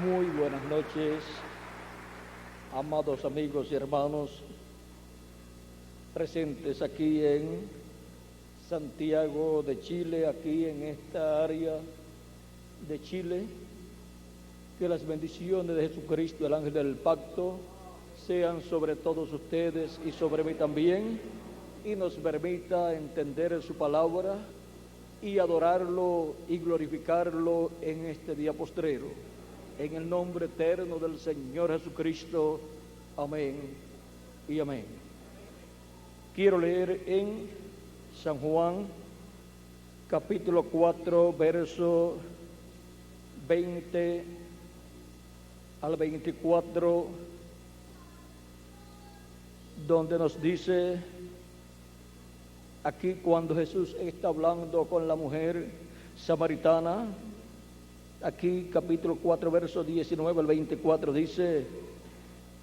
Muy buenas noches, amados amigos y hermanos presentes aquí en Santiago de Chile, aquí en esta área de Chile. Que las bendiciones de Jesucristo, el ángel del pacto, sean sobre todos ustedes y sobre mí también, y nos permita entender su palabra y adorarlo y glorificarlo en este día postrero. En el nombre eterno del Señor Jesucristo. Amén y amén. Quiero leer en San Juan, capítulo 4, verso 20 al 24, donde nos dice, aquí cuando Jesús está hablando con la mujer samaritana, aquí capítulo 4, verso 19 al 24, dice,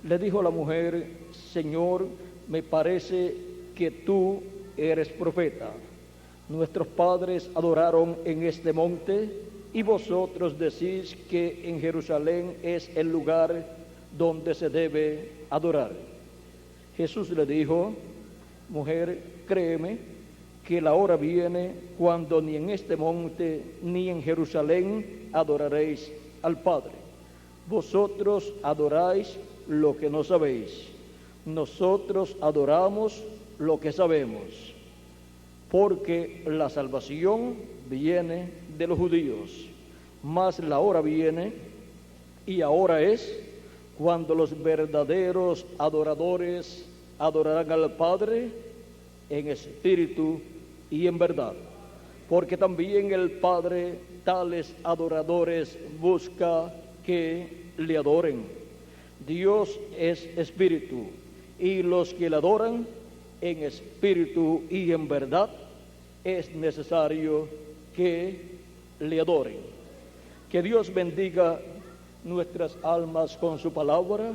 le dijo la mujer, Señor, me parece que tú eres profeta. Nuestros padres adoraron en este monte, y vosotros decís que en Jerusalén es el lugar donde se debe adorar. Jesús le dijo, mujer, créeme que la hora viene cuando ni en este monte ni en Jerusalén adoraréis al Padre. Vosotros adoráis lo que no sabéis. Nosotros adoramos lo que sabemos, porque la salvación viene de los judíos. Mas la hora viene, y ahora es, cuando los verdaderos adoradores adorarán al Padre en espíritu y en verdad, porque también el Padre tales adoradores busca que le adoren. Dios es espíritu, y los que le adoran en espíritu y en verdad es necesario que le adoren. Que Dios bendiga nuestras almas con su palabra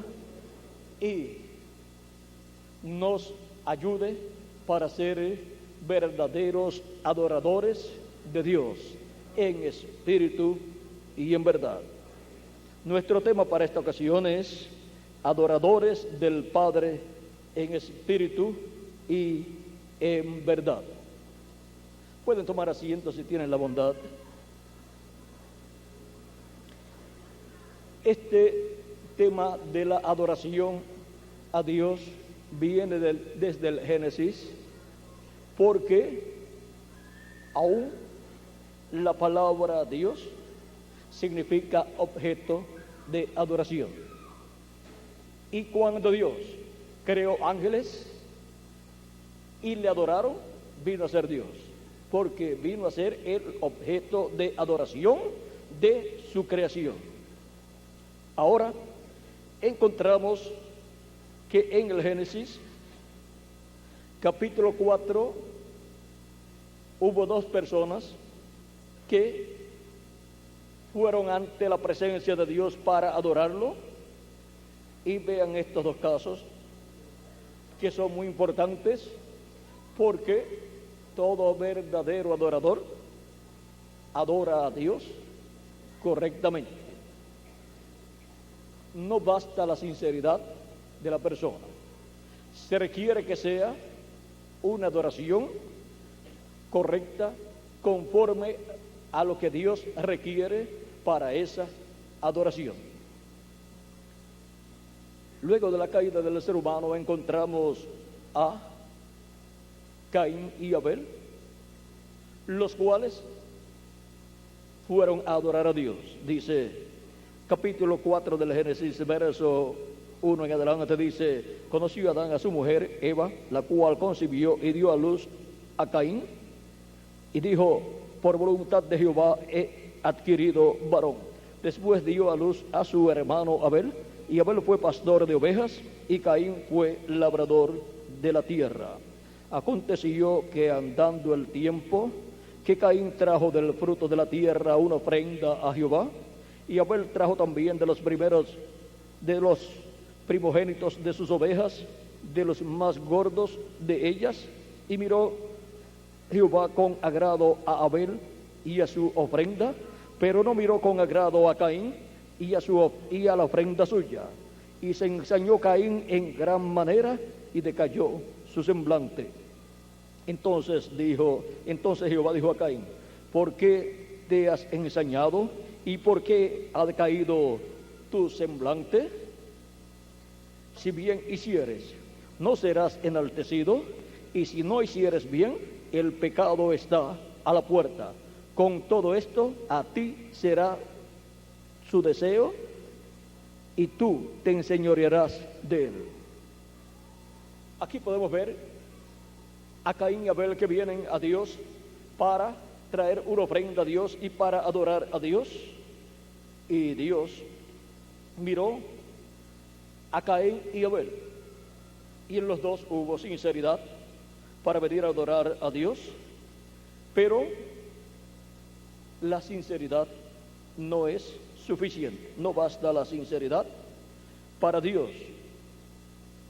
y nos ayude para ser verdaderos adoradores de Dios en espíritu y en verdad. Nuestro tema para esta ocasión es adoradores del Padre en espíritu y en verdad. Pueden tomar asiento si tienen la bondad. Este tema de la adoración a Dios viene desde el Génesis, porque aún la palabra Dios significa objeto de adoración. Y cuando Dios creó ángeles y le adoraron, vino a ser Dios, porque vino a ser el objeto de adoración de su creación. Ahora encontramos que en el Génesis, capítulo 4, hubo dos personas que fueron ante la presencia de Dios para adorarlo. Y vean estos dos casos que son muy importantes, porque todo verdadero adorador adora a Dios correctamente. No basta la sinceridad de la persona, se requiere que sea una adoración correcta, conforme a lo que Dios requiere para esa adoración. Luego de la caída del ser humano encontramos a Caín y Abel, los cuales fueron a adorar a Dios. Dice capítulo 4 del Génesis, verso 1 en adelante, dice, conoció Adán a su mujer Eva, la cual concibió y dio a luz a Caín, y dijo, por voluntad de Jehová he adquirido varón. Después dio a luz a su hermano Abel, y Abel fue pastor de ovejas, y Caín fue labrador de la tierra. Aconteció que andando el tiempo, que Caín trajo del fruto de la tierra una ofrenda a Jehová, y Abel trajo también de los primogénitos de sus ovejas, de los más gordos de ellas, y miró Jehová con agrado a Abel y a su ofrenda, pero no miró con agrado a Caín y a la ofrenda suya. Y se ensañó Caín en gran manera y decayó su semblante. Entonces Jehová dijo a Caín: ¿por qué te has ensañado y por qué ha decaído tu semblante? Si bien hicieres, no serás enaltecido, y si no hicieres bien, el pecado está a la puerta. Con todo esto, a ti será su deseo, y tú te enseñorearás de él. Aquí podemos ver a Caín y Abel que vienen a Dios para traer una ofrenda a Dios y para adorar a Dios. Y Dios miró a Caín y Abel, y en los dos hubo sinceridad para venir a adorar a Dios. Pero la sinceridad no es suficiente, no basta la sinceridad para Dios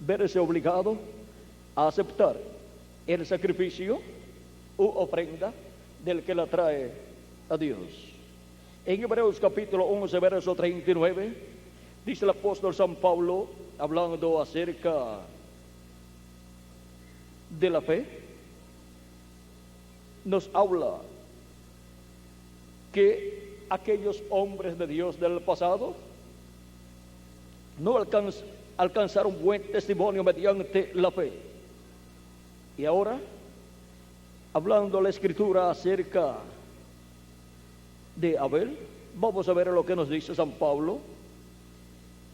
verse obligado a aceptar el sacrificio u ofrenda del que la trae a Dios. En Hebreos capítulo 11, verso 39, dice el apóstol San Pablo, hablando acerca de la fe, nos habla que aquellos hombres de Dios del pasado no alcanzaron buen testimonio mediante la fe. Y ahora, hablando la Escritura acerca de Abel, vamos a ver lo que nos dice San Pablo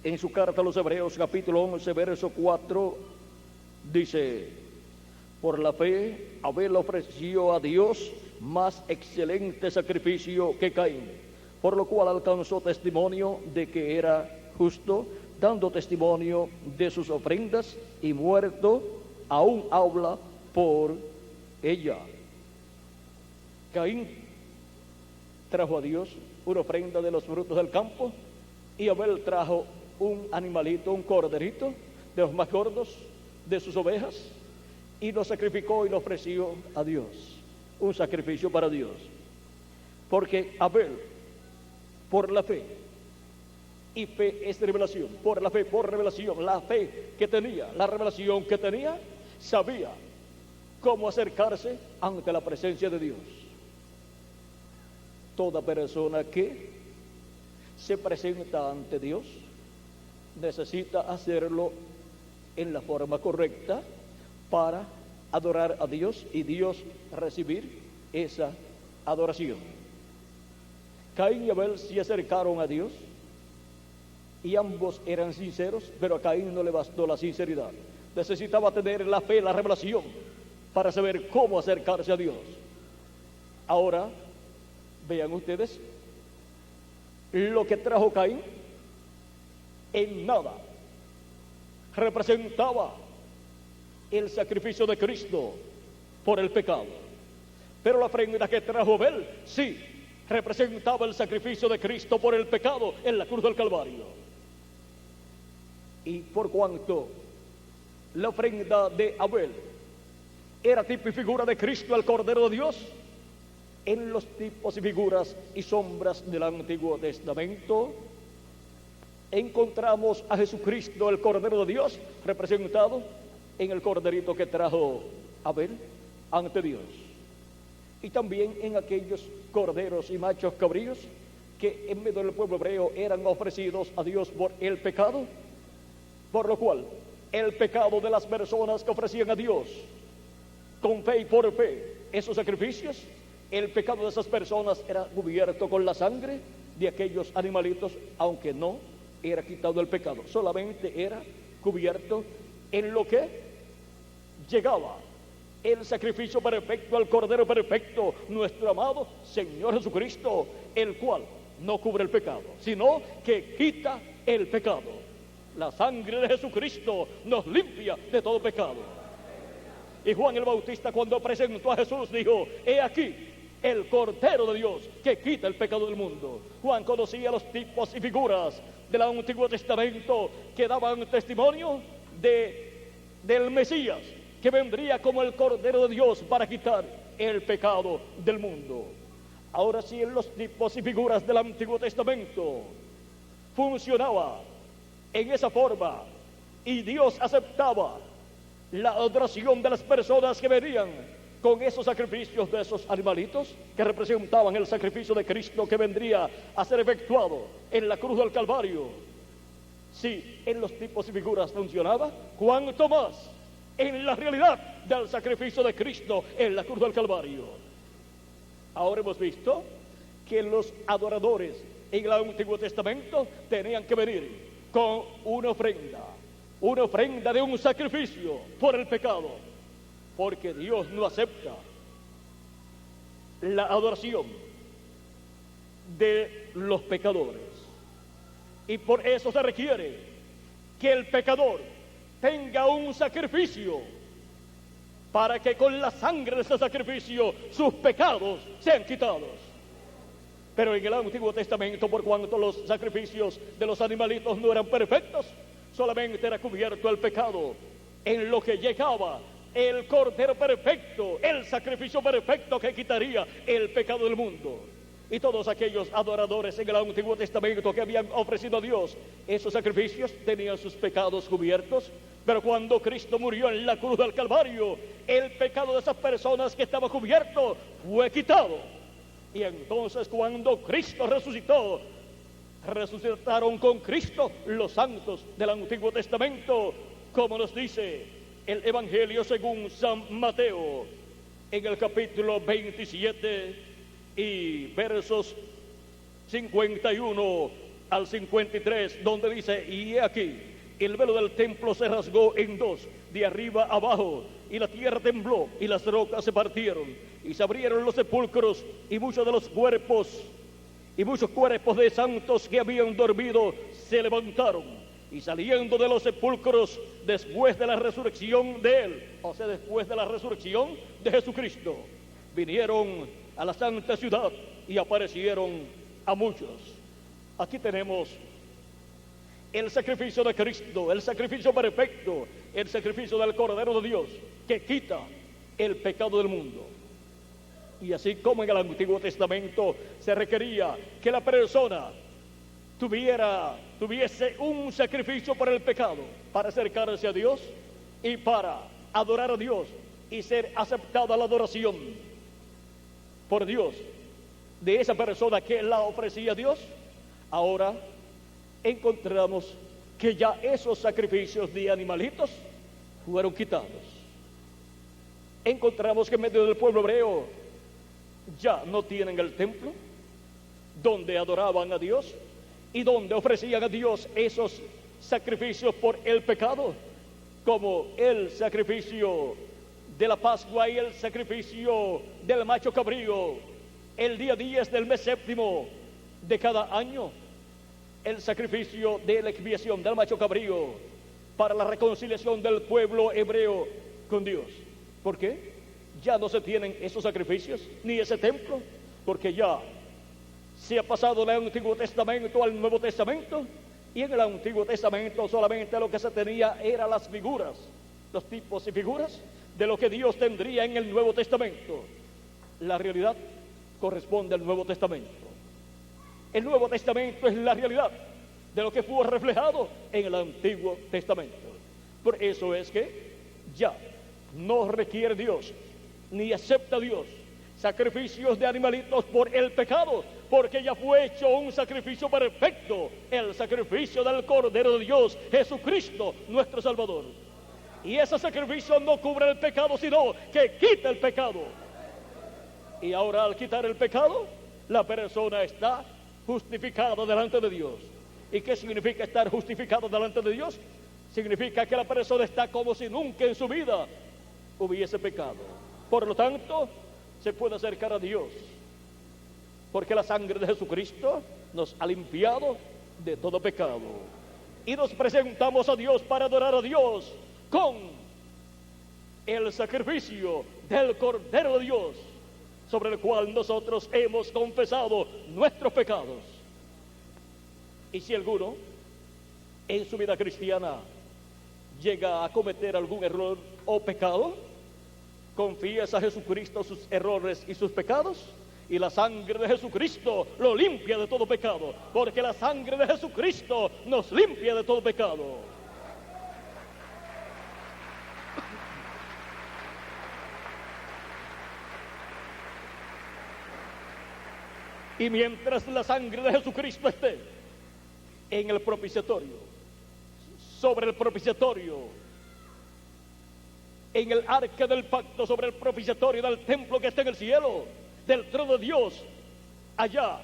en su carta a los Hebreos capítulo 11, verso 4. Dice: por la fe Abel ofreció a Dios más excelente sacrificio que Caín, por lo cual alcanzó testimonio de que era justo, dando testimonio de sus ofrendas, y muerto aún habla por ella. Caín trajo a Dios una ofrenda de los frutos del campo, y Abel trajo un animalito, un corderito de los más gordos de sus ovejas, y lo sacrificó y lo ofreció a Dios, un sacrificio para Dios. Porque Abel, por la fe, y fe es revelación, por la fe, por revelación, la fe que tenía, la revelación que tenía, sabía cómo acercarse ante la presencia de Dios. Toda persona que se presenta ante Dios necesita hacerlo en la forma correcta para adorar a Dios y Dios recibir esa adoración. Caín y Abel se acercaron a Dios y ambos eran sinceros, pero a Caín no le bastó la sinceridad. Necesitaba tener la fe, la revelación, para saber cómo acercarse a Dios. Ahora, vean ustedes, lo que trajo Caín en nada representaba el sacrificio de Cristo por el pecado. Pero la ofrenda que trajo Abel, sí, representaba el sacrificio de Cristo por el pecado en la cruz del Calvario. Y por cuanto la ofrenda de Abel era tipo y figura de Cristo, el Cordero de Dios, en los tipos y figuras y sombras del Antiguo Testamento encontramos a Jesucristo, el Cordero de Dios, representado en el corderito que trajo Abel ante Dios, y también en aquellos corderos y machos cabríos que en medio del pueblo hebreo eran ofrecidos a Dios por el pecado, por lo cual el pecado de las personas que ofrecían a Dios con fe y por fe esos sacrificios, el pecado de esas personas era cubierto con la sangre de aquellos animalitos, aunque no era quitado el pecado, solamente era cubierto en lo que llegaba el sacrificio perfecto, al Cordero perfecto, nuestro amado Señor Jesucristo, el cual no cubre el pecado, sino que quita el pecado. La sangre de Jesucristo nos limpia de todo pecado. Y Juan el Bautista, cuando presentó a Jesús, dijo: he aquí el Cordero de Dios que quita el pecado del mundo. Juan conocía los tipos y figuras del Antiguo Testamento que daban testimonio del Mesías, que vendría como el Cordero de Dios para quitar el pecado del mundo. Ahora sí, en los tipos y figuras del Antiguo Testamento funcionaba en esa forma y Dios aceptaba la adoración de las personas que venían con esos sacrificios de esos animalitos que representaban el sacrificio de Cristo que vendría a ser efectuado en la cruz del Calvario. Si en los tipos y figuras funcionaba, cuánto más en la realidad del sacrificio de Cristo en la cruz del Calvario. Ahora hemos visto que los adoradores en el Antiguo Testamento tenían que venir con una ofrenda de un sacrificio por el pecado, porque Dios no acepta la adoración de los pecadores, y por eso se requiere que el pecador tenga un sacrificio para que con la sangre de ese sacrificio sus pecados sean quitados. Pero en el Antiguo Testamento, por cuanto los sacrificios de los animalitos no eran perfectos, solamente era cubierto el pecado en lo que llegaba el Cordero perfecto, el sacrificio perfecto que quitaría el pecado del mundo. Y todos aquellos adoradores en el Antiguo Testamento que habían ofrecido a Dios esos sacrificios tenían sus pecados cubiertos, pero cuando Cristo murió en la cruz del Calvario, el pecado de esas personas que estaba cubierto fue quitado. Y entonces cuando Cristo resucitó, resucitaron con Cristo los santos del Antiguo Testamento, como nos dice el Evangelio según San Mateo, en el capítulo 27 y versos 51 al 53, donde dice: y aquí el velo del templo se rasgó en dos, de arriba abajo, y la tierra tembló, y las rocas se partieron, y se abrieron los sepulcros, y muchos cuerpos de santos que habían dormido se levantaron, y saliendo de los sepulcros después de la resurrección de él, o sea, después de la resurrección de Jesucristo, vinieron a la santa ciudad y aparecieron a muchos. Aquí tenemos el sacrificio de Cristo, el sacrificio perfecto, el sacrificio del Cordero de Dios que quita el pecado del mundo. Y así como en el Antiguo Testamento se requería que la persona tuviese un sacrificio por el pecado, para acercarse a Dios y para adorar a Dios y ser aceptada la adoración por Dios de esa persona que la ofrecía a Dios, ahora encontramos que ya esos sacrificios de animalitos fueron quitados. Encontramos que en medio del pueblo hebreo ya no tienen el templo donde adoraban a Dios y donde ofrecían a Dios esos sacrificios por el pecado, como el sacrificio de la Pascua y el sacrificio del macho cabrío el día 10 del mes séptimo de cada año, el sacrificio de la expiación del macho cabrío para la reconciliación del pueblo hebreo con Dios. ¿Por qué? Ya no se tienen esos sacrificios ni ese templo, porque ya se ha pasado del Antiguo Testamento al Nuevo Testamento, y en el Antiguo Testamento solamente lo que se tenía eran las figuras, los tipos y figuras de lo que Dios tendría en el Nuevo Testamento. La realidad corresponde al Nuevo Testamento. El Nuevo Testamento es la realidad de lo que fue reflejado en el Antiguo Testamento. Por eso es que ya no requiere Dios, ni acepta Dios sacrificios de animalitos por el pecado, porque ya fue hecho un sacrificio perfecto, el sacrificio del Cordero de Dios, Jesucristo, nuestro Salvador. Y ese sacrificio no cubre el pecado, sino que quita el pecado. Y ahora, al quitar el pecado, la persona está justificada delante de Dios. ¿Y qué significa estar justificado delante de Dios? Significa que la persona está como si nunca en su vida hubiese pecado. Por lo tanto, se puede acercar a Dios, porque la sangre de Jesucristo nos ha limpiado de todo pecado. Y nos presentamos a Dios para adorar a Dios con el sacrificio del Cordero de Dios, sobre el cual nosotros hemos confesado nuestros pecados. Y si alguno en su vida cristiana llega a cometer algún error o pecado, confiesa a Jesucristo sus errores y sus pecados, Y la sangre de Jesucristo lo limpia de todo pecado, porque la sangre de Jesucristo nos limpia de todo pecado. Y mientras la sangre de Jesucristo esté en el propiciatorio, sobre el propiciatorio, en el arca del pacto, sobre el propiciatorio del templo que está en el cielo, del trono de Dios, allá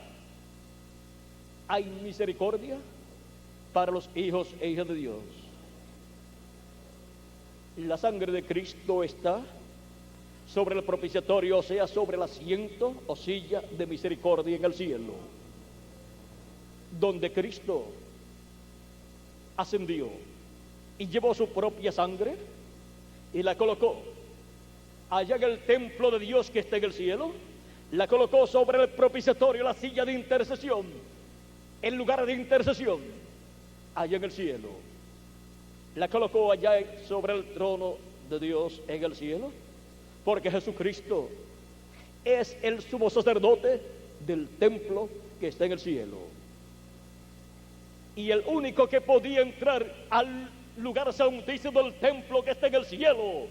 hay misericordia para los hijos e hijas de Dios. La sangre de Cristo está sobre el propiciatorio, o sea, sobre el asiento o silla de misericordia en el cielo, donde Cristo ascendió y llevó su propia sangre y la colocó allá en el templo de Dios que está en el cielo. La colocó sobre el propiciatorio, la silla de intercesión, el lugar de intercesión, allá en el cielo. La colocó allá sobre el trono de Dios en el cielo, porque Jesucristo es el sumo sacerdote del templo que está en el cielo. Y el único que podía entrar al lugar santísimo del templo que está en el cielo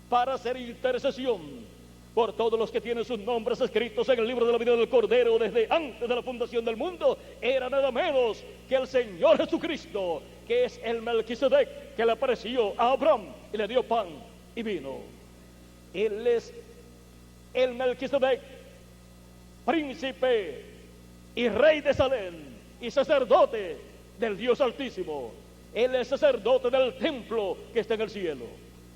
para hacer intercesión por todos los que tienen sus nombres escritos en el libro de la vida del Cordero desde antes de la fundación del mundo, era nada menos que el Señor Jesucristo, que es el Melquisedec que le apareció a Abraham y le dio pan y vino. Él es el Melquisedec, príncipe y rey de Salem y sacerdote del Dios Altísimo. Él es sacerdote del templo que está en el cielo.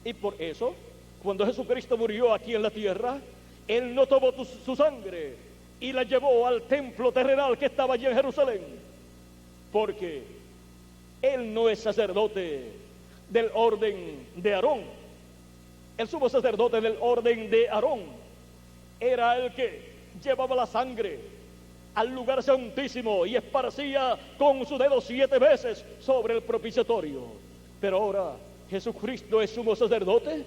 Y por eso, cuando Jesucristo murió aquí en la tierra, Él no tomó su sangre y la llevó al templo terrenal que estaba allí en Jerusalén, porque Él no es sacerdote del orden de Aarón. El sumo sacerdote del orden de Aarón era el que llevaba la sangre al lugar santísimo y esparcía con su dedo 7 veces sobre el propiciatorio. Pero ahora Jesucristo es sumo sacerdote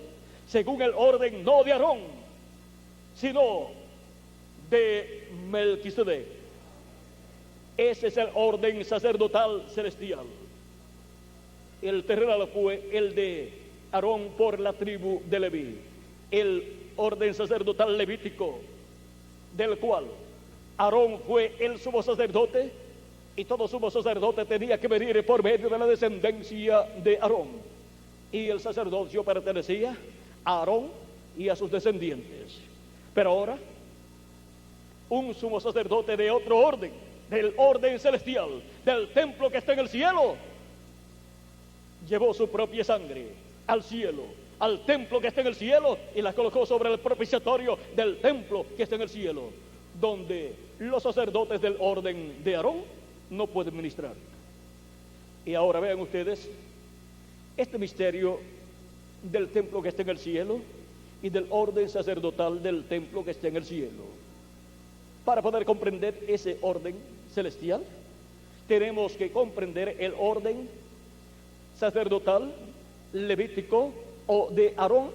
según el orden no de Aarón, sino de Melquisedec. Ese es el orden sacerdotal celestial. El terrenal fue el de Aarón por la tribu de Leví, el orden sacerdotal levítico, del cual Aarón fue el sumo sacerdote, y todo sumo sacerdote tenía que venir por medio de la descendencia de Aarón, y el sacerdocio pertenecía a Aarón y a sus descendientes. Pero ahora, un sumo sacerdote de otro orden, del orden celestial, del templo que está en el cielo, llevó su propia sangre al cielo, al templo que está en el cielo, y la colocó sobre el propiciatorio del templo que está en el cielo, donde los sacerdotes del orden de Aarón no pueden ministrar. Y ahora vean ustedes este misterio del templo que está en el cielo y del orden sacerdotal del templo que está en el cielo. Para poder comprender ese orden celestial, tenemos que comprender el orden sacerdotal levítico o de Aarón,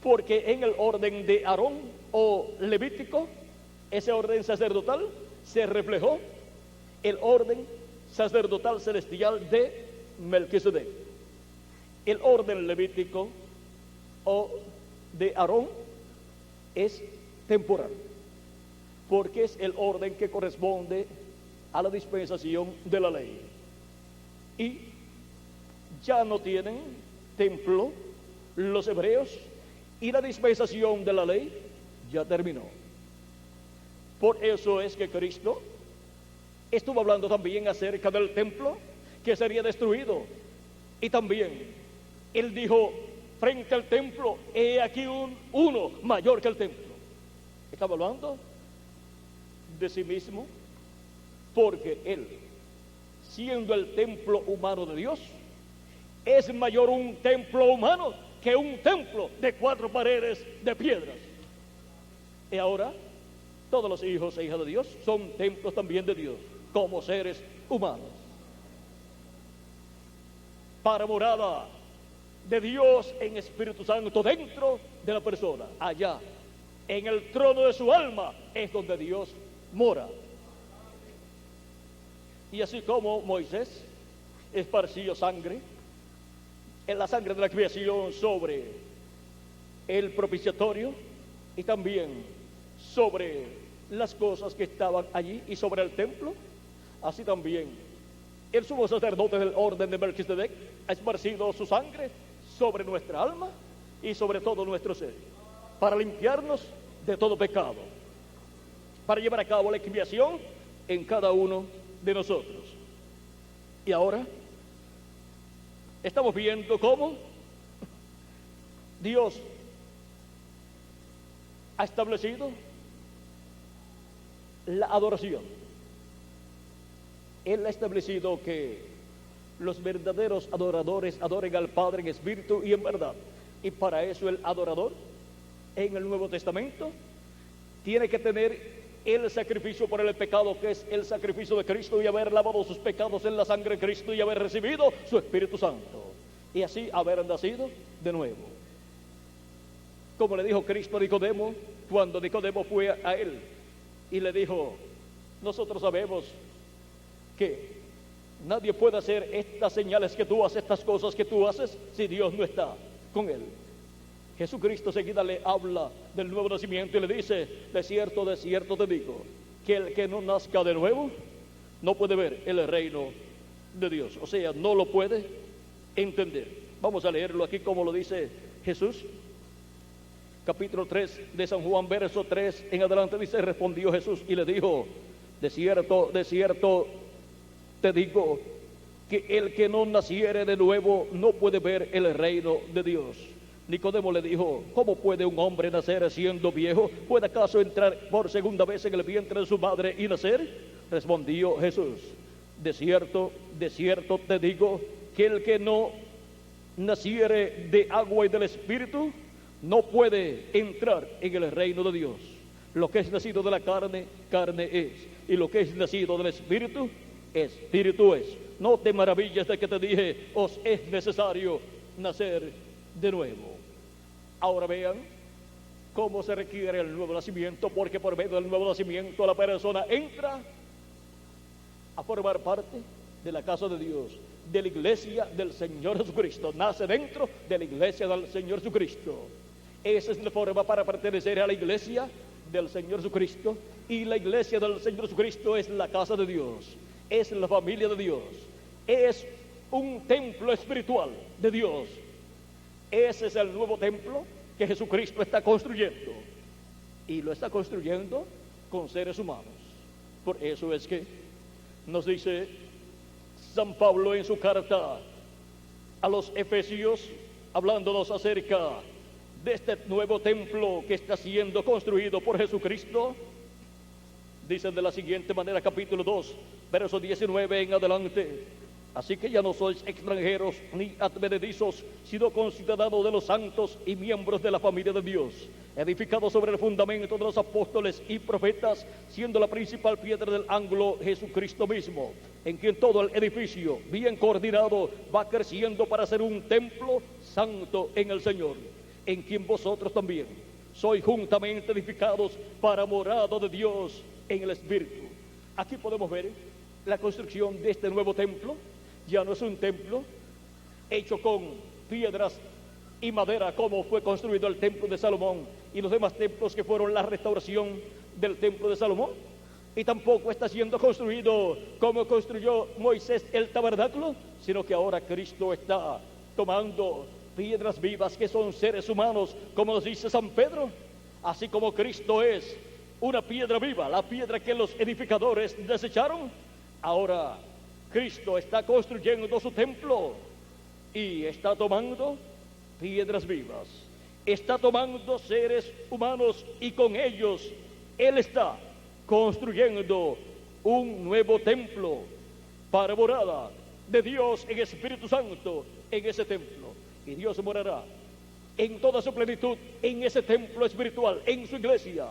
porque en el orden de Aarón o levítico, ese orden sacerdotal, se reflejó el orden sacerdotal celestial de Melquisedec. El orden levítico o de Aarón es temporal, porque es el orden que corresponde a la dispensación de la ley. Y ya no tienen templo los hebreos, y la dispensación de la ley ya terminó. Por eso es que Cristo estuvo hablando también acerca del templo que sería destruido, y también Él dijo frente al templo: he aquí uno mayor que el templo. Estaba hablando de sí mismo, porque Él, siendo el templo humano de Dios, es mayor un templo humano que un templo de 4 paredes de piedras. Y ahora todos los hijos e hijas de Dios son templos también de Dios, como seres humanos, para morada de Dios en Espíritu Santo dentro de la persona. Allá en el trono de su alma es donde Dios mora. Y así como Moisés esparció sangre, en la sangre de la expiación sobre el propiciatorio y también sobre las cosas que estaban allí y sobre el templo, así también el sumo sacerdote del orden de Melquisedec ha esparcido su sangre sobre nuestra alma y sobre todo nuestro ser, para limpiarnos de todo pecado, para llevar a cabo la expiación en cada uno de nosotros. Y ahora estamos viendo cómo Dios ha establecido la adoración. Él ha establecido que los verdaderos adoradores adoren al Padre en espíritu y en verdad. Y para eso el adorador en el Nuevo Testamento tiene que tener el sacrificio por el pecado, que es el sacrificio de Cristo, y haber lavado sus pecados en la sangre de Cristo y haber recibido su Espíritu Santo, y así haber nacido de nuevo. Como le dijo Cristo a Nicodemo cuando Nicodemo fue a él y le dijo: nosotros sabemos que nadie puede hacer estas señales que tú haces, estas cosas que tú haces, si Dios no está con él. Jesucristo seguida le habla del nuevo nacimiento y le dice: de cierto te digo, que el que no nazca de nuevo no puede ver el reino de Dios. O sea, no lo puede entender. Vamos a leerlo aquí como lo dice Jesús. Capítulo 3 de San Juan, verso 3 en adelante, dice: respondió Jesús y le dijo: de cierto te digo, que el que no naciere de nuevo no puede ver el reino de Dios. Nicodemo le dijo: ¿cómo puede un hombre nacer siendo viejo? ¿Puede acaso entrar por segunda vez en el vientre de su madre y nacer? Respondió Jesús: de cierto te digo, que el que no naciere de agua y del Espíritu no puede entrar en el reino de Dios. Lo que es nacido de la carne, carne es, y lo que es nacido del Espíritu, Espíritu es. No te maravilles de que te dije: os es necesario nacer de nuevo. Ahora vean cómo se requiere el nuevo nacimiento, porque por medio del nuevo nacimiento la persona entra a formar parte de la casa de Dios, de la iglesia del Señor Jesucristo. Nace dentro de la iglesia del Señor Jesucristo. Esa es la forma para pertenecer a la iglesia del Señor Jesucristo, y la iglesia del Señor Jesucristo es la casa de Dios, es la familia de Dios, es un templo espiritual de Dios. Ese es el nuevo templo que Jesucristo está construyendo, y lo está construyendo con seres humanos. Por eso es que nos dice San Pablo en su carta a los Efesios, hablándonos acerca de este nuevo templo que está siendo construido por Jesucristo. Dicen de la siguiente manera, capítulo 2, verso 19 en adelante: así que ya no sois extranjeros ni advenedizos, sino conciudadanos de los santos y miembros de la familia de Dios, edificados sobre el fundamento de los apóstoles y profetas, siendo la principal piedra del ángulo Jesucristo mismo, en quien todo el edificio, bien coordinado, va creciendo para ser un templo santo en el Señor, en quien vosotros también sois juntamente edificados para morada de Dios en el Espíritu. Aquí podemos ver la construcción de este nuevo templo. Ya no es un templo hecho con piedras y madera como fue construido el templo de Salomón y los demás templos que fueron la restauración del templo de Salomón, y tampoco está siendo construido como construyó Moisés el tabernáculo, sino que ahora Cristo está tomando piedras vivas que son seres humanos, como nos dice San Pedro. Así como Cristo es una piedra viva, la piedra que los edificadores desecharon, ahora Cristo está construyendo su templo y está tomando piedras vivas, está tomando seres humanos, y con ellos Él está construyendo un nuevo templo para morada de Dios en Espíritu Santo en ese templo. Y Dios morará en toda su plenitud en ese templo espiritual, en su iglesia.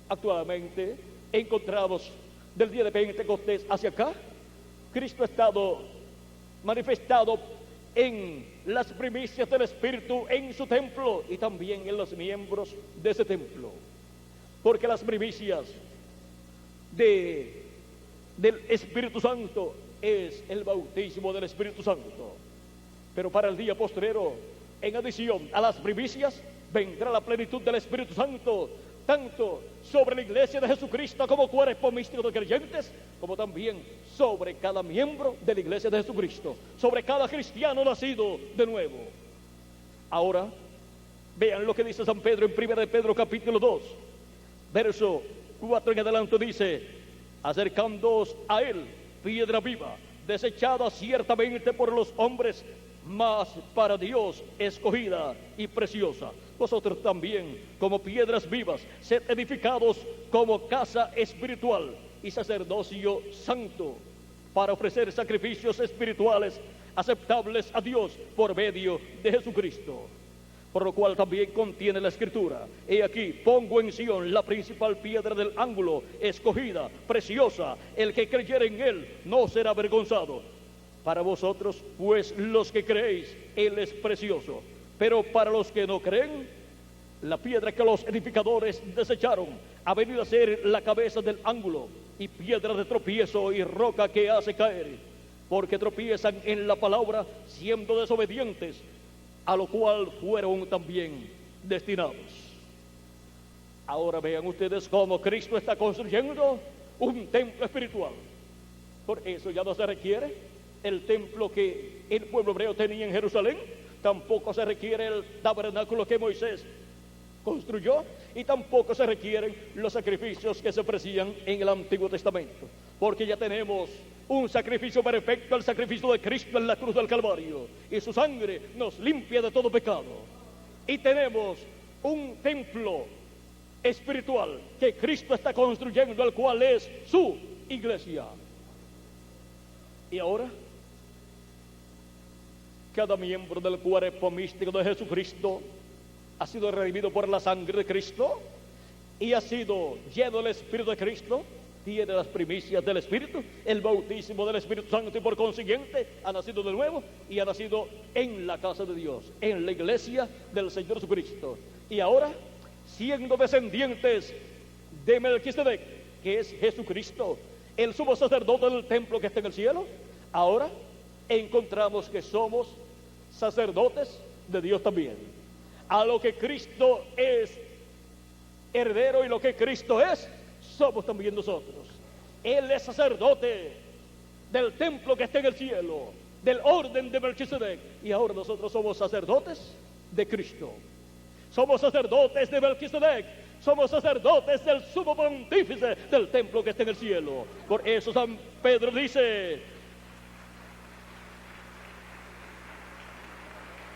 Actualmente, encontrados del día de Pentecostés hacia acá, Cristo ha estado manifestado en las primicias del Espíritu en su templo y también en los miembros de ese templo. Porque las primicias del Espíritu Santo es el bautismo del Espíritu Santo. Pero para el día postrero, en adición a las primicias, vendrá la plenitud del Espíritu Santo, tanto sobre la iglesia de Jesucristo como cuerpo místico de creyentes, como también sobre cada miembro de la iglesia de Jesucristo, sobre cada cristiano nacido de nuevo. Ahora, vean lo que dice San Pedro en 1 de Pedro capítulo 2, verso 4 en adelante, dice: acercándoos a él, piedra viva, desechada ciertamente por los hombres, mas para Dios escogida y preciosa. Vosotros también, como piedras vivas, sed edificados como casa espiritual y sacerdocio santo, para ofrecer sacrificios espirituales aceptables a Dios por medio de Jesucristo. Por lo cual también contiene la Escritura: he aquí, pongo en Sión la principal piedra del ángulo, escogida, preciosa, el que creyere en él no será avergonzado. Para vosotros, pues, los que creéis, él es precioso. Pero para los que no creen, la piedra que los edificadores desecharon ha venido a ser la cabeza del ángulo, y piedra de tropiezo y roca que hace caer, porque tropiezan en la palabra, siendo desobedientes, a lo cual fueron también destinados. Ahora vean ustedes cómo Cristo está construyendo un templo espiritual. Por eso ya no se requiere el templo que el pueblo hebreo tenía en Jerusalén, tampoco se requiere el tabernáculo que Moisés construyó, y tampoco se requieren los sacrificios que se ofrecían en el Antiguo Testamento, porque ya tenemos un sacrificio perfecto, el sacrificio de Cristo en la cruz del Calvario, y su sangre nos limpia de todo pecado. Y tenemos un templo espiritual que Cristo está construyendo, el cual es su iglesia. Y ahora, cada miembro del cuerpo místico de Jesucristo ha sido redimido por la sangre de Cristo y ha sido lleno del Espíritu de Cristo, tiene las primicias del Espíritu, el bautismo del Espíritu Santo, y por consiguiente ha nacido de nuevo y ha nacido en la casa de Dios, en la iglesia del Señor Jesucristo. Y ahora, siendo descendientes de Melquisedec, que es Jesucristo, el sumo sacerdote del templo que está en el cielo, ahora encontramos que somos sacerdotes de Dios también. A lo que Cristo es heredero y lo que Cristo es, somos también nosotros. Él es sacerdote del templo que está en el cielo, del orden de Melquisedec, y ahora nosotros somos sacerdotes de Cristo. Somos sacerdotes de Melquisedec, somos sacerdotes del sumo pontífice del templo que está en el cielo. Por eso San Pedro dice: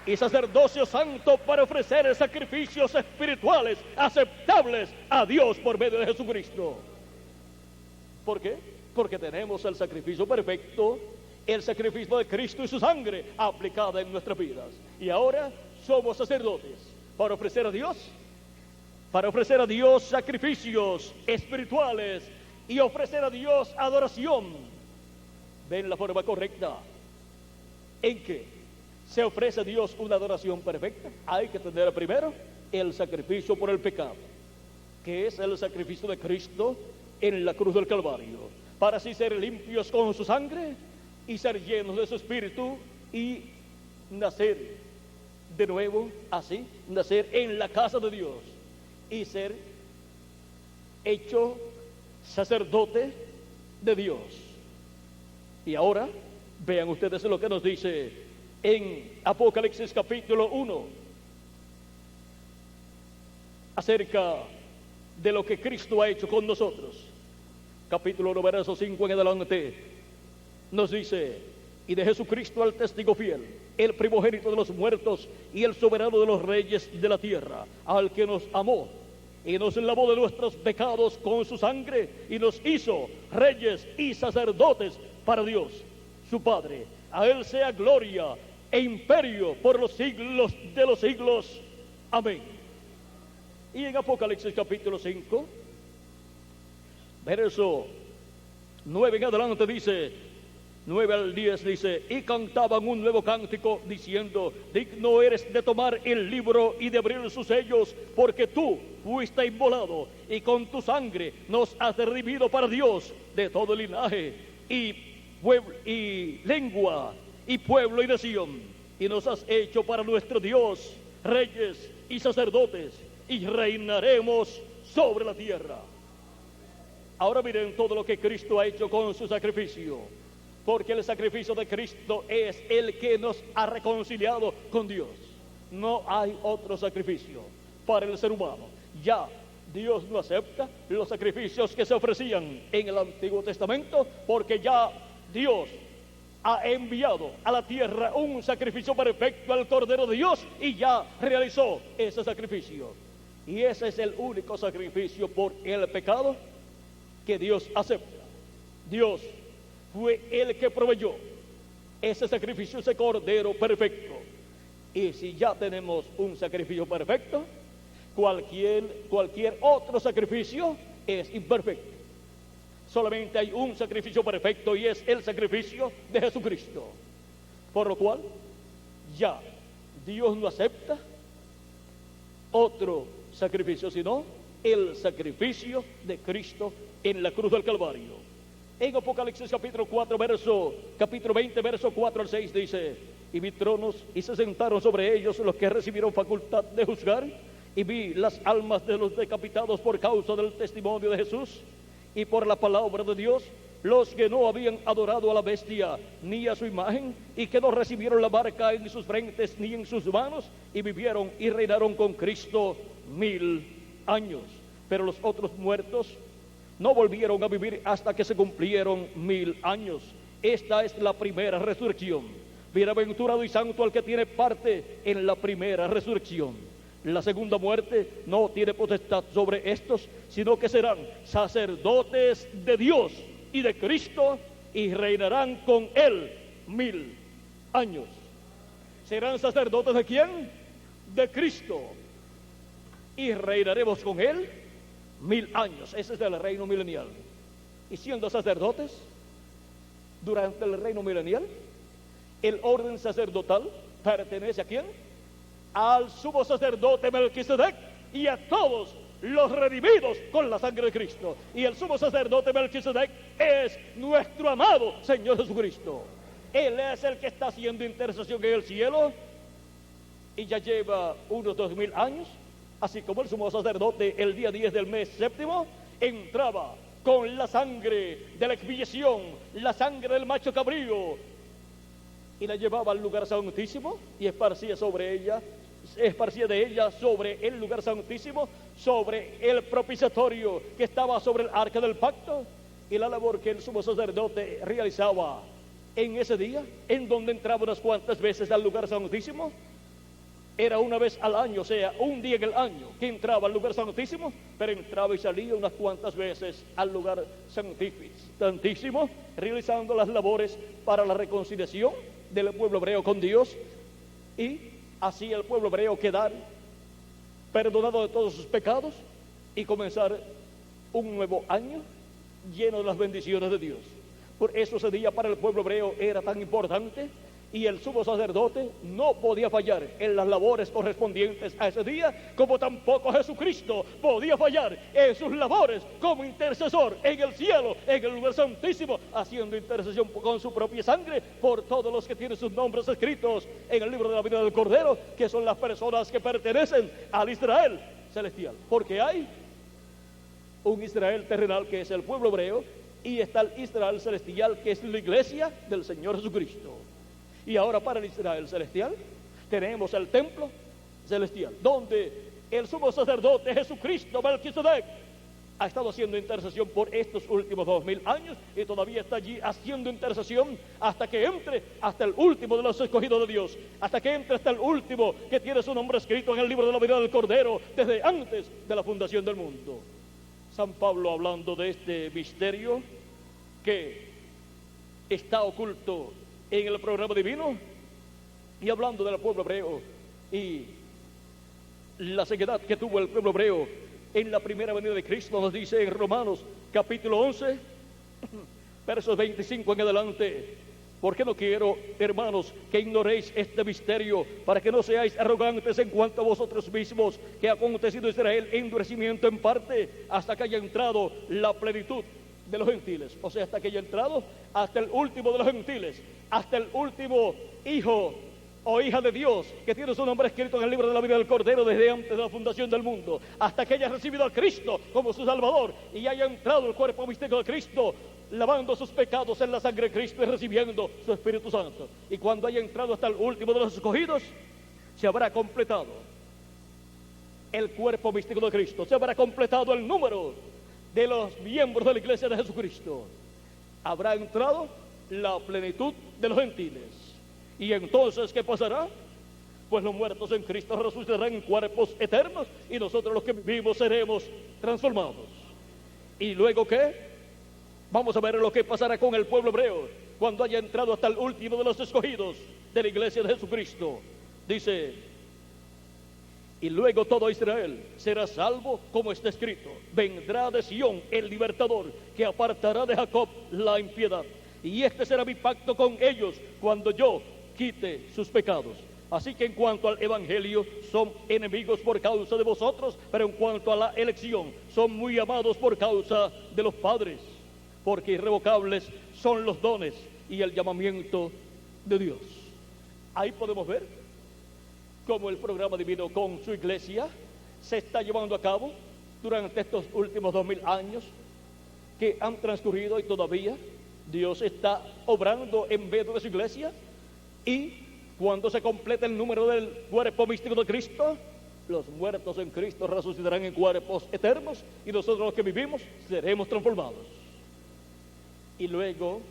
y sacerdocio santo para ofrecer sacrificios espirituales aceptables a Dios por medio de Jesucristo. ¿Por qué? Porque tenemos el sacrificio perfecto, el sacrificio de Cristo y su sangre aplicada en nuestras vidas. Y ahora somos sacerdotes para ofrecer a Dios sacrificios espirituales y ofrecer a Dios adoración. ¿Ven la forma correcta en que se ofrece a Dios una adoración perfecta? Hay que tener primero el sacrificio por el pecado, que es el sacrificio de Cristo en la cruz del Calvario, para así ser limpios con su sangre y ser llenos de su Espíritu y nacer de nuevo, así, nacer en la casa de Dios y ser hecho sacerdote de Dios. Y ahora vean ustedes lo que nos dice en Apocalipsis capítulo 1 acerca de lo que Cristo ha hecho con nosotros. Capítulo 1, verso 5 en adelante nos dice: y de Jesucristo, el testigo fiel, el primogénito de los muertos y el soberano de los reyes de la tierra, al que nos amó y nos lavó de nuestros pecados con su sangre y nos hizo reyes y sacerdotes para Dios, su Padre. A él sea gloria e imperio por los siglos de los siglos. Amén. Y en Apocalipsis capítulo 5, verso 9 en adelante dice: 9 al 10 dice: y cantaban un nuevo cántico diciendo: digno eres de tomar el libro y de abrir sus sellos, porque tú fuiste inmolado y con tu sangre nos has redimido para Dios de todo linaje y pueblo y lengua y pueblo y nación, y nos has hecho para nuestro Dios reyes y sacerdotes, y reinaremos sobre la tierra. Ahora miren todo lo que Cristo ha hecho con su sacrificio, porque el sacrificio de Cristo es el que nos ha reconciliado con Dios. No hay otro sacrificio para el ser humano. Ya Dios no acepta los sacrificios que se ofrecían en el Antiguo Testamento, porque ya Dios ha enviado a la tierra un sacrificio perfecto, al Cordero de Dios, y ya realizó ese sacrificio. Y ese es el único sacrificio por el pecado que Dios acepta. Dios fue el que proveyó ese sacrificio, ese Cordero perfecto. Y si ya tenemos un sacrificio perfecto, cualquier otro sacrificio es imperfecto. Solamente hay un sacrificio perfecto, y es el sacrificio de Jesucristo. Por lo cual, ya Dios no acepta otro sacrificio, sino el sacrificio de Cristo en la cruz del Calvario. En Apocalipsis capítulo 20, verso 4 al 6 dice: y vi tronos, y se sentaron sobre ellos los que recibieron facultad de juzgar, y vi las almas de los decapitados por causa del testimonio de Jesús y por la palabra de Dios, los que no habían adorado a la bestia ni a su imagen, y que no recibieron la marca en sus frentes ni en sus manos, y vivieron y reinaron con Cristo 1000 años. Pero los otros muertos no volvieron a vivir hasta que se cumplieron 1000 años. Esta es la primera resurrección. Bienaventurado y santo el que tiene parte en la primera resurrección. La segunda muerte no tiene potestad sobre estos, sino que serán sacerdotes de Dios y de Cristo, y reinarán con Él 1000 años. ¿Serán sacerdotes de quién? De Cristo. Y reinaremos con Él 1000 años. Ese es el reino milenial. Y siendo sacerdotes durante el reino milenial, el orden sacerdotal pertenece ¿a quién? Al sumo sacerdote Melquisedec y a todos los redimidos con la sangre de Cristo. Y el sumo sacerdote Melquisedec es nuestro amado Señor Jesucristo. Él es el que está haciendo intercesión en el cielo, y ya lleva unos 2000 años, así como el sumo sacerdote el día 10 del mes séptimo entraba con la sangre de la expiación, la sangre del macho cabrío, y la llevaba al lugar santísimo y esparcía de ella sobre el lugar santísimo, sobre el propiciatorio que estaba sobre el arca del pacto. Y la labor que el sumo sacerdote realizaba en ese día, en donde entraba unas cuantas veces al lugar santísimo, era una vez al año, o sea, un día en el año que entraba al lugar santísimo, pero entraba y salía unas cuantas veces al lugar santísimo, realizando las labores para la reconciliación del pueblo hebreo con Dios, y así el pueblo hebreo quedar perdonado de todos sus pecados y comenzar un nuevo año lleno de las bendiciones de Dios. Por eso ese día para el pueblo hebreo era tan importante, y el sumo sacerdote no podía fallar en las labores correspondientes a ese día, como tampoco Jesucristo podía fallar en sus labores como intercesor en el cielo, en el lugar santísimo, haciendo intercesión con su propia sangre por todos los que tienen sus nombres escritos en el libro de la vida del Cordero, que son las personas que pertenecen al Israel celestial. Porque hay un Israel terrenal, que es el pueblo hebreo, y está el Israel celestial, que es la iglesia del Señor Jesucristo. Y ahora para el Israel celestial tenemos el templo celestial, donde el sumo sacerdote Jesucristo Melquisedec ha estado haciendo intercesión por estos últimos 2000 años, y todavía está allí haciendo intercesión hasta que entre hasta el último de los escogidos de Dios, hasta que entre hasta el último que tiene su nombre escrito en el libro de la vida del Cordero desde antes de la fundación del mundo. San Pablo, hablando de este misterio que está oculto en el programa divino, y hablando del pueblo hebreo y la ceguedad que tuvo el pueblo hebreo en la primera venida de Cristo, nos dice en Romanos capítulo 11 versos 25 en adelante: Porque no quiero, hermanos, que ignoréis este misterio, para que no seáis arrogantes en cuanto a vosotros mismos, que ha acontecido en Israel endurecimiento en parte, hasta que haya entrado la plenitud de los gentiles. O sea, hasta que haya entrado hasta el último de los gentiles, hasta el último hijo o hija de Dios, que tiene su nombre escrito en el libro de la vida del Cordero desde antes de la fundación del mundo, hasta que haya recibido a Cristo como su Salvador y haya entrado el cuerpo místico de Cristo, lavando sus pecados en la sangre de Cristo y recibiendo su Espíritu Santo. Y cuando haya entrado hasta el último de los escogidos, se habrá completado el cuerpo místico de Cristo, se habrá completado el número de los miembros de la iglesia de Jesucristo. Habrá entrado la plenitud de los gentiles. Y entonces, ¿qué pasará? Pues los muertos en Cristo resucitarán en cuerpos eternos y nosotros los que vivimos seremos transformados. ¿Y luego qué? Vamos a ver lo que pasará con el pueblo hebreo cuando haya entrado hasta el último de los escogidos de la iglesia de Jesucristo. Dice: y luego todo Israel será salvo, como está escrito: vendrá de Sión el libertador, que apartará de Jacob la impiedad. Y este será mi pacto con ellos cuando yo quite sus pecados. Así que en cuanto al evangelio, son enemigos por causa de vosotros, pero en cuanto a la elección, son muy amados por causa de los padres, porque irrevocables son los dones y el llamamiento de Dios. Ahí podemos ver cómo el programa divino con su iglesia se está llevando a cabo durante estos últimos 2000 años que han transcurrido, y todavía Dios está obrando en medio de su iglesia. Y cuando se complete el número del cuerpo místico de Cristo, los muertos en Cristo resucitarán en cuerpos eternos y nosotros los que vivimos seremos transformados. Y luego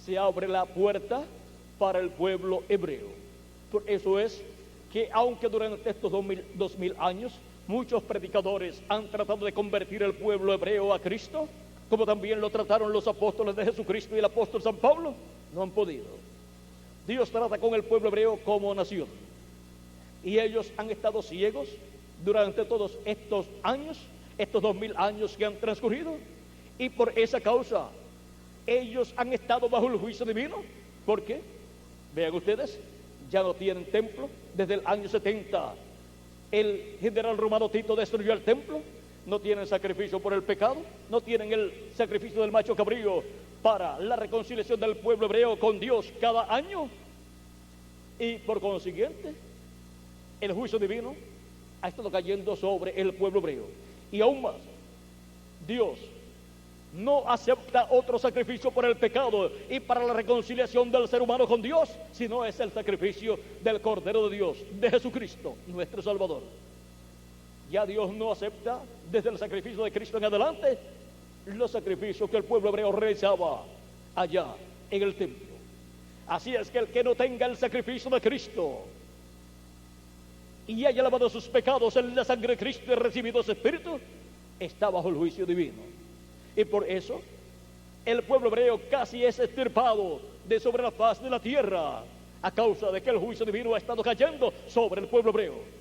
se abre la puerta para el pueblo hebreo. Por eso es que aunque durante estos 2000 años muchos predicadores han tratado de convertir el pueblo hebreo a Cristo, como también lo trataron los apóstoles de Jesucristo y el apóstol San Pablo, no han podido. Dios trata con el pueblo hebreo como nación, y ellos han estado ciegos durante todos estos años, estos 2000 años que han transcurrido, y por esa causa ellos han estado bajo el juicio divino. ¿Por qué? Vean ustedes, ya no tienen templo. Desde el año 70 el general romano Tito destruyó el templo. No tienen sacrificio por el pecado, no tienen el sacrificio del macho cabrío para la reconciliación del pueblo hebreo con Dios cada año, y por consiguiente el juicio divino ha estado cayendo sobre el pueblo hebreo. Y aún más, Dios no acepta otro sacrificio por el pecado y para la reconciliación del ser humano con Dios, sino es el sacrificio del Cordero de Dios, de Jesucristo, nuestro Salvador. Ya Dios no acepta desde el sacrificio de Cristo en adelante los sacrificios que el pueblo hebreo realizaba allá en el templo. Así es que el que no tenga el sacrificio de Cristo y haya lavado sus pecados en la sangre de Cristo y recibido su Espíritu, está bajo el juicio divino. Y por eso el pueblo hebreo casi es extirpado de sobre la faz de la tierra, a causa de que el juicio divino ha estado cayendo sobre el pueblo hebreo.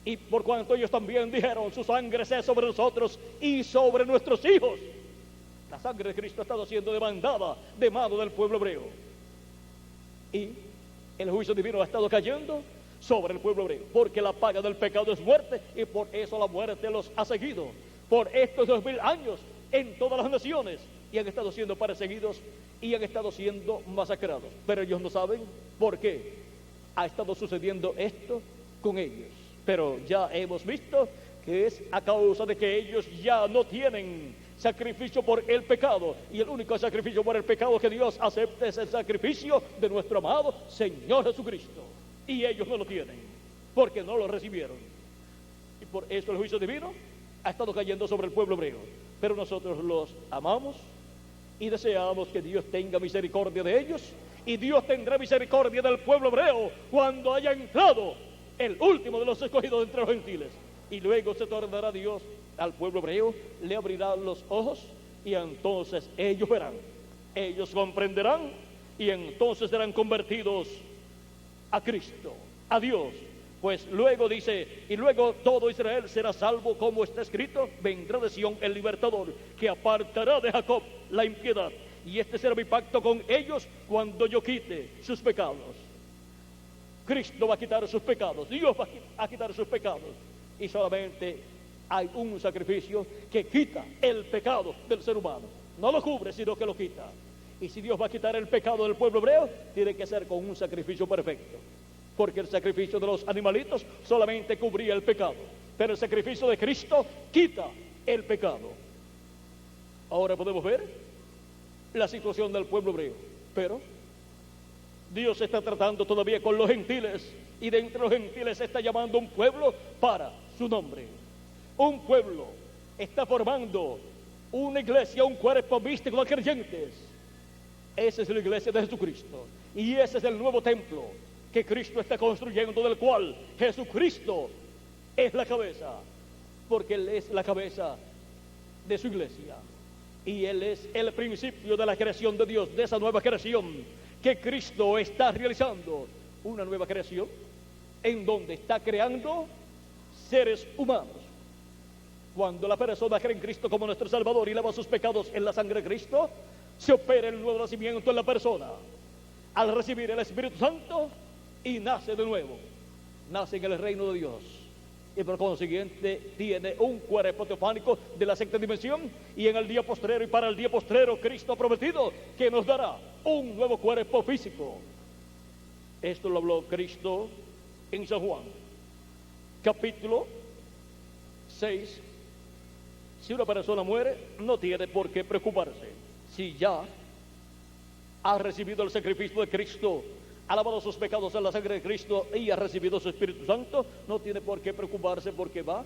Y por cuanto ellos también dijeron: su sangre sea sobre nosotros y sobre nuestros hijos, la sangre de Cristo ha estado siendo demandada de mano del pueblo hebreo, y el juicio divino ha estado cayendo sobre el pueblo hebreo, porque la paga del pecado es muerte, y por eso la muerte los ha seguido por estos 2000 años en todas las naciones, y han estado siendo perseguidos y han estado siendo masacrados. Pero ellos no saben por qué ha estado sucediendo esto con ellos. Pero ya hemos visto que es a causa de que ellos ya no tienen sacrificio por el pecado, y el único sacrificio por el pecado que Dios acepta es el sacrificio de nuestro amado Señor Jesucristo, y ellos no lo tienen porque no lo recibieron, y por eso el juicio divino ha estado cayendo sobre el pueblo hebreo. Pero nosotros los amamos y deseamos que Dios tenga misericordia de ellos, y Dios tendrá misericordia del pueblo hebreo cuando haya entrado el último de los escogidos entre los gentiles. Y luego se tornará Dios al pueblo hebreo, le abrirá los ojos, y entonces ellos verán, ellos comprenderán, y entonces serán convertidos a Cristo, a Dios. Pues luego dice: y luego todo Israel será salvo, como está escrito: vendrá de Sión el libertador, que apartará de Jacob la impiedad. y este será mi pacto con ellos cuando yo quite sus pecados. Cristo va a quitar sus pecados, Dios va a quitar sus pecados, y solamente hay un sacrificio que quita el pecado del ser humano. No lo cubre, sino que lo quita. Y si Dios va a quitar el pecado del pueblo hebreo, tiene que ser con un sacrificio perfecto, porque el sacrificio de los animalitos solamente cubría el pecado, pero el sacrificio de Cristo quita el pecado. Ahora podemos ver la situación del pueblo hebreo, pero Dios está tratando todavía con los gentiles, y de entre los gentiles está llamando un pueblo para su nombre. Un pueblo está formando una iglesia, un cuerpo místico de creyentes. Esa es la iglesia de Jesucristo, y ese es el nuevo templo que Cristo está construyendo, del cual Jesucristo es la cabeza, porque Él es la cabeza de su iglesia, y Él es el principio de la creación de Dios, de esa nueva creación que Cristo está realizando, una nueva creación en donde está creando seres humanos. Cuando la persona cree en Cristo como nuestro Salvador y lava sus pecados en la sangre de Cristo, se opera el nuevo nacimiento en la persona al recibir el Espíritu Santo, y nace de nuevo, nace en el reino de Dios, y por consiguiente tiene un cuerpo teofánico de la sexta dimensión. Y en el día postrero, y para el día postrero, Cristo ha prometido que nos dará un nuevo cuerpo físico. Esto lo habló Cristo en San Juan capítulo 6. Si una persona muere, no tiene por qué preocuparse. Si ya ha recibido el sacrificio de Cristo, ha lavado sus pecados en la sangre de Cristo y ha recibido su Espíritu Santo, no tiene por qué preocuparse, porque va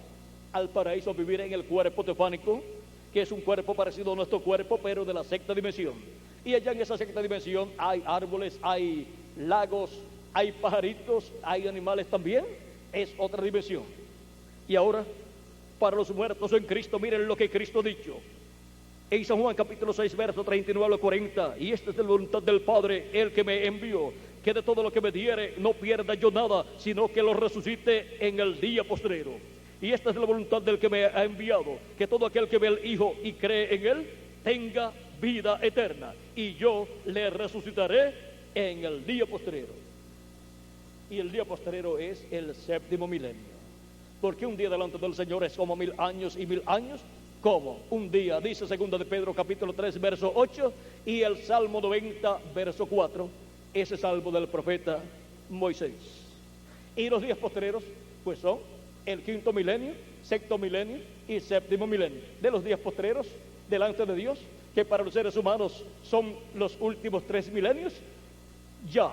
al paraíso a vivir en el cuerpo teofánico, que es un cuerpo parecido a nuestro cuerpo, pero de la sexta dimensión. Y allá en esa sexta dimensión hay árboles, hay lagos, hay pajaritos, hay animales también. Es otra dimensión. Y ahora, para los muertos en Cristo, miren lo que Cristo ha dicho en San Juan capítulo 6, verso 39 al 40. Y esta es la voluntad del Padre, el que me envió, que de todo lo que me diere no pierda yo nada, sino que lo resucite en el día postrero. Y esta es la voluntad del que me ha enviado, que todo aquel que ve al Hijo y cree en Él tenga vida eterna, y yo le resucitaré en el día postrero. Y el día postrero es el séptimo milenio, porque un día delante del Señor es como 1000 años, y 1000 años como un día, dice segunda de Pedro capítulo 3 verso 8, y el Salmo 90 verso 4, ese salmo del profeta Moisés. Y los días postreros pues son el quinto milenio, sexto milenio y séptimo milenio. De los días postreros delante de Dios, que para los seres humanos son los últimos 3 milenios, ya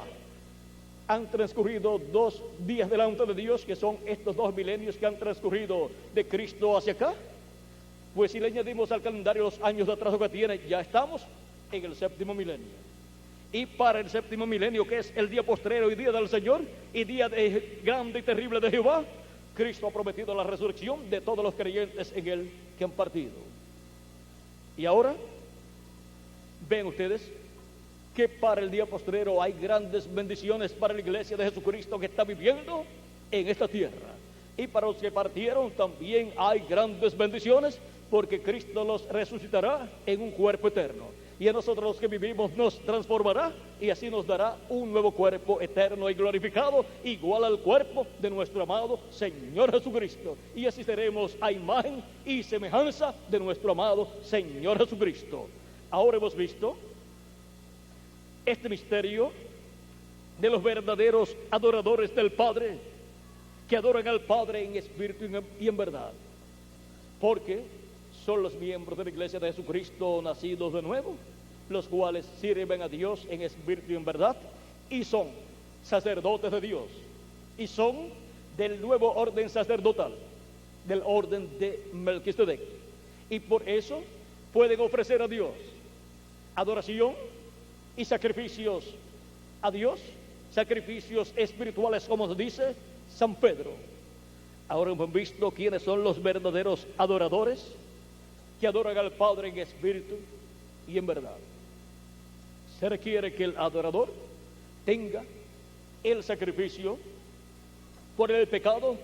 han transcurrido 2 días delante de Dios, que son estos 2 milenios que han transcurrido de Cristo hacia acá. Pues si le añadimos al calendario los años de atraso que tiene, ya estamos en el séptimo milenio. Y para el séptimo milenio, que es el día postrero y día del Señor y día grande y terrible de Jehová, Cristo ha prometido la resurrección de todos los creyentes en Él que han partido. Y ahora ven ustedes que para el día postrero hay grandes bendiciones para la iglesia de Jesucristo que está viviendo en esta tierra. Y para los que partieron también hay grandes bendiciones, porque Cristo los resucitará en un cuerpo eterno. Y a nosotros los que vivimos nos transformará, y así nos dará un nuevo cuerpo eterno y glorificado, igual al cuerpo de nuestro amado Señor Jesucristo. Y así seremos a imagen y semejanza de nuestro amado Señor Jesucristo. Ahora hemos visto este misterio de los verdaderos adoradores del Padre, que adoran al Padre en espíritu y en verdad, porque son los miembros de la iglesia de Jesucristo nacidos de nuevo, los cuales sirven a Dios en espíritu y en verdad, y son sacerdotes de Dios, y son del nuevo orden sacerdotal, del orden de Melquisedec, y por eso pueden ofrecer a Dios adoración y sacrificios a Dios, sacrificios espirituales, como nos dice San Pedro. Ahora hemos visto quiénes son los verdaderos adoradores, que adoran al Padre en espíritu y en verdad. Se requiere que el adorador tenga el sacrificio por el pecado,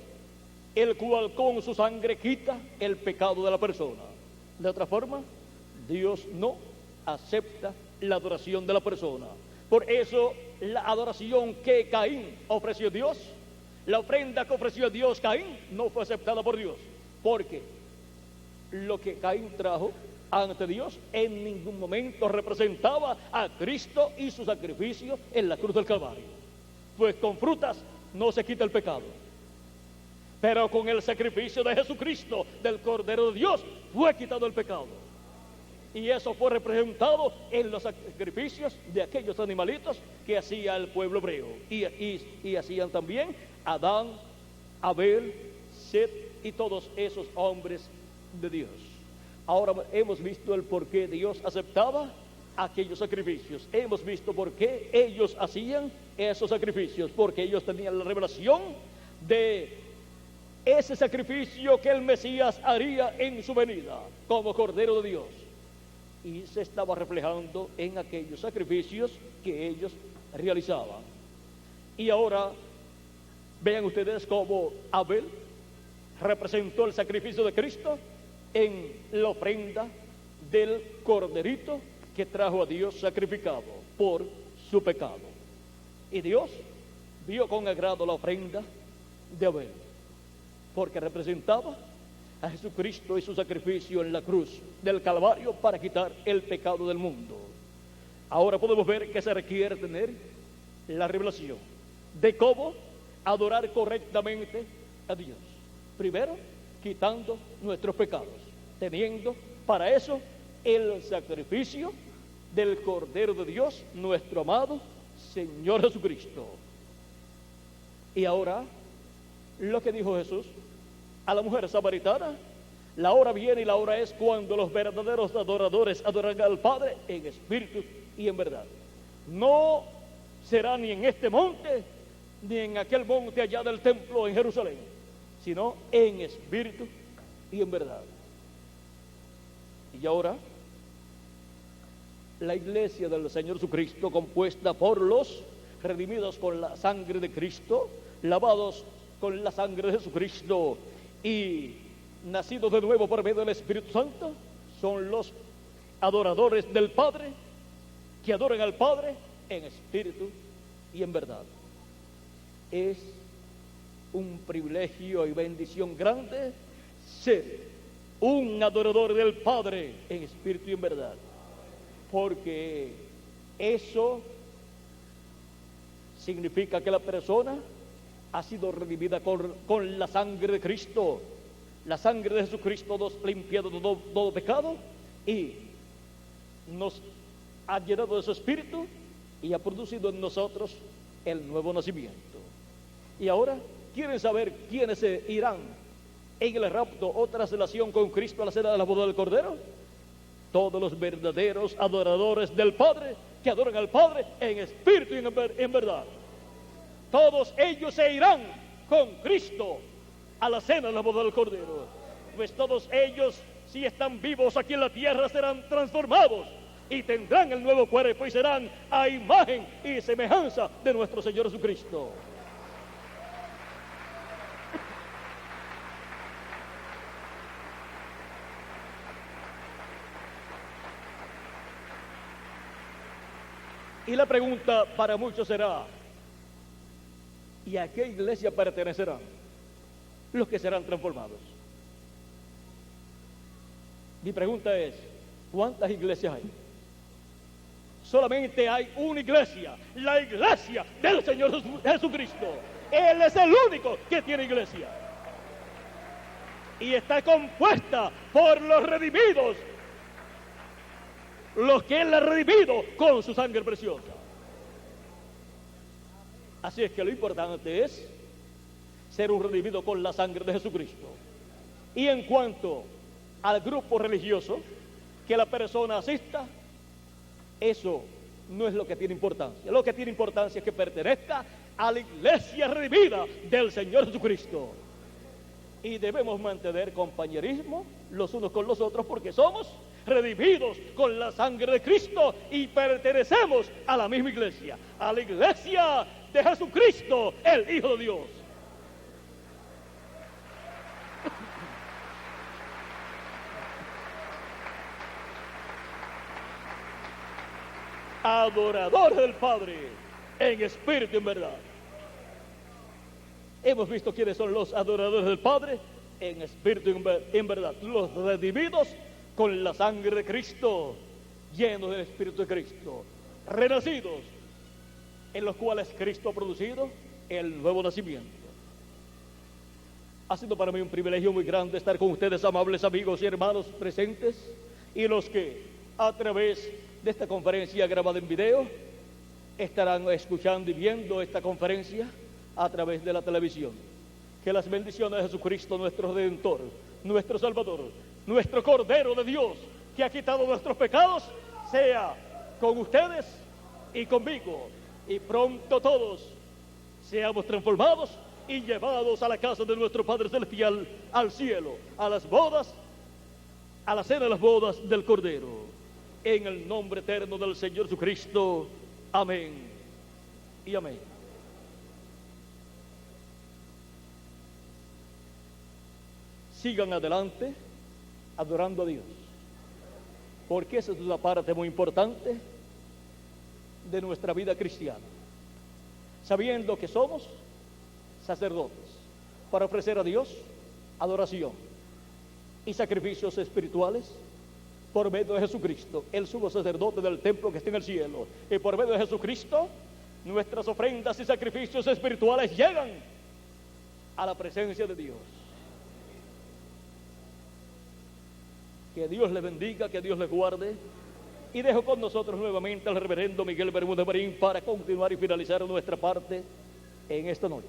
el cual con su sangre quita el pecado de la persona. De otra forma, Dios no acepta la adoración de la persona. Por eso la adoración que Caín ofreció a Dios, la ofrenda que ofreció a Dios Caín, no fue aceptada por Dios, porque lo que Caín trajo ante Dios en ningún momento representaba a Cristo y su sacrificio en la cruz del Calvario. Pues con frutas no se quita el pecado, pero con el sacrificio de Jesucristo, del Cordero de Dios, fue quitado el pecado. Y eso fue representado en los sacrificios de aquellos animalitos que hacía el pueblo hebreo. Y hacían también Adán, Abel, Set y todos esos hombres de Dios. Ahora hemos visto el por qué Dios aceptaba aquellos sacrificios. Hemos visto por qué ellos hacían esos sacrificios. Porque ellos tenían la revelación de ese sacrificio que el Mesías haría en su venida como Cordero de Dios. Y se estaba reflejando en aquellos sacrificios que ellos realizaban. Y ahora vean ustedes cómo Abel representó el sacrificio de Cristo en la ofrenda del corderito que trajo a Dios sacrificado por su pecado. Y Dios vio con agrado la ofrenda de Abel, porque representaba a Jesucristo y su sacrificio en la cruz del Calvario para quitar el pecado del mundo. Ahora podemos ver que se requiere tener la revelación de cómo adorar correctamente a Dios. Primero, quitando nuestros pecados, teniendo para eso el sacrificio del Cordero de Dios, nuestro amado Señor Jesucristo. Y ahora, lo que dijo Jesús a la mujer samaritana: la hora viene y la hora es cuando los verdaderos adoradores adorarán al Padre en espíritu y en verdad. No será ni en este monte ni en aquel monte allá del templo en Jerusalén, sino en espíritu y en verdad. Y ahora la iglesia del Señor Jesucristo, compuesta por los redimidos con la sangre de Cristo, lavados con la sangre de Jesucristo y nacidos de nuevo por medio del Espíritu Santo, son los adoradores del Padre, que adoran al Padre en espíritu y en verdad. Es un privilegio y bendición grande ser un adorador del Padre en espíritu y en verdad, porque eso significa que la persona ha sido redimida con la sangre de Cristo. La sangre de Jesucristo nos ha limpiado de todo pecado y nos ha llenado de su espíritu y ha producido en nosotros el nuevo nacimiento. Y ahora, ¿quieren saber quiénes se irán en el rapto o traslación con Cristo a la cena de la boda del Cordero? Todos los verdaderos adoradores del Padre, que adoran al Padre en espíritu y en verdad. Todos ellos se irán con Cristo a la cena de la boda del Cordero. Pues todos ellos, si están vivos aquí en la tierra, serán transformados y tendrán el nuevo cuerpo y serán a imagen y semejanza de nuestro Señor Jesucristo. Y la pregunta para muchos será: ¿y a qué iglesia pertenecerán los que serán transformados? Mi pregunta es: ¿cuántas iglesias hay? Solamente hay una iglesia, la iglesia del Señor Jesucristo. Él es el único que tiene iglesia. Y está compuesta por los redimidos, los que Él ha redimido con su sangre preciosa. Así es que lo importante es ser un redimido con la sangre de Jesucristo. Y en cuanto al grupo religioso que la persona asista, eso no es lo que tiene importancia. Lo que tiene importancia es que pertenezca a la iglesia redimida del Señor Jesucristo. Y debemos mantener compañerismo los unos con los otros, porque somos redimidos con la sangre de Cristo y pertenecemos a la misma iglesia, a la iglesia de Jesucristo, el Hijo de Dios. adoradores del Padre en espíritu y en verdad. Hemos visto quiénes son los adoradores del Padre en espíritu y en verdad. Los redimidos con la sangre de Cristo, llenos del Espíritu de Cristo, renacidos, en los cuales Cristo ha producido el nuevo nacimiento. Ha sido para mí un privilegio muy grande estar con ustedes, amables amigos y hermanos presentes, y los que a través de esta conferencia grabada en video estarán escuchando y viendo esta conferencia a través de la televisión. Que las bendiciones de Jesucristo, nuestro Redentor, nuestro Salvador, nuestro Cordero de Dios, que ha quitado nuestros pecados, sea con ustedes y conmigo, y pronto todos seamos transformados y llevados a la casa de nuestro Padre Celestial, al cielo, a las bodas, a la cena de las bodas del Cordero. En el nombre eterno del Señor Jesucristo. Amén y amén. Sigan adelante adorando a Dios, porque esa es una parte muy importante de nuestra vida cristiana, sabiendo que somos sacerdotes para ofrecer a Dios adoración y sacrificios espirituales por medio de Jesucristo, el sumo sacerdote del templo que está en el cielo. Y por medio de Jesucristo, nuestras ofrendas y sacrificios espirituales llegan a la presencia de Dios. Que Dios les bendiga, que Dios les guarde. Y dejo con nosotros nuevamente al reverendo Miguel Bermúdez Marín para continuar y finalizar nuestra parte en esta noche.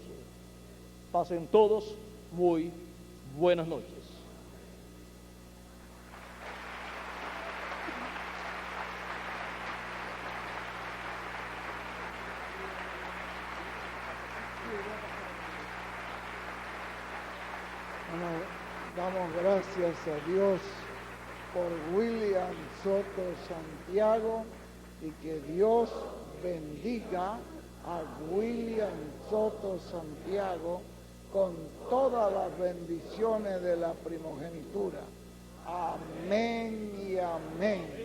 Pasen todos muy buenas noches. Bueno, damos gracias a Dios por William Soto Santiago, y que Dios bendiga a William Soto Santiago con todas las bendiciones de la primogenitura. Amén y amén.